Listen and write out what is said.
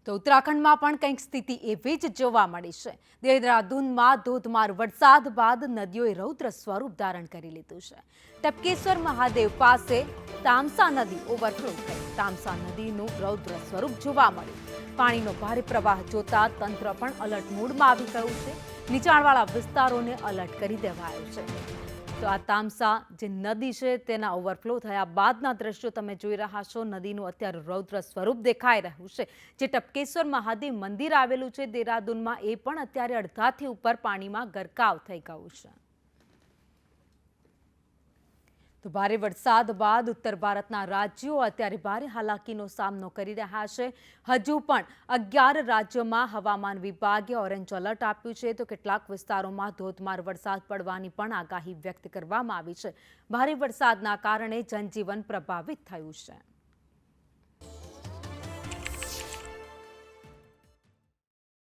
તો ઉત્તરાખંડમાં પણ કંઈક સ્થિતિ એવી જ જોવા મળી છે। દેહરાદૂનમાં ધોધમાર વરસાદ બાદ નદીઓએ રૌદ્ર સ્વરૂપ ધારણ કરી લીધું છે। ટપકેશ્વર મહાદેવ પાસે તામસા નદી ઓવરફ્લો થઈ। તામસા નદીનું રૌદ્ર સ્વરૂપ જોવા મળ્યું। પાણીનો ભારે પ્રવાહ જોતા તંત્ર પણ એલર્ટ મોડમાં આવી ગયું છે। નીચાણવાળા વિસ્તારોને એલર્ટ કરી દેવાયો છે। તો આ તામસા જે નદી છે તેના ઓવરફ્લો થયા બાદના દ્રશ્યો તમે જોઈ રહ્યા છો। નદીનું અત્યારે રૌદ્ર સ્વરૂપ દેખાઈ રહ્યું છે। જે ટપકેશ્વર મહાદેવ મંદિર આવેલું છે દેહરાદૂનમાં એ પણ અત્યારે અડધાથી ઉપર પાણીમાં ગરકાવ થઈ ગયું છે। તો ભારે વરસાદ બાદ ઉત્તર ભારતના રાજ્યો અત્યારે ભારે હાલાકીનો સામનો કરી રહ્યા છે। હજુ પણ 11 રાજ્યોમાં હવામાન વિભાગે ઓરેન્જ એલર્ટ આપ્યું છે। તો કેટલાક વિસ્તારોમાં ધોધમાર વરસાદ પડવાની પણ આગાહી વ્યક્ત કરવામાં આવી છે। ભારે વરસાદના કારણે જનજીવન પ્રભાવિત થયું છે।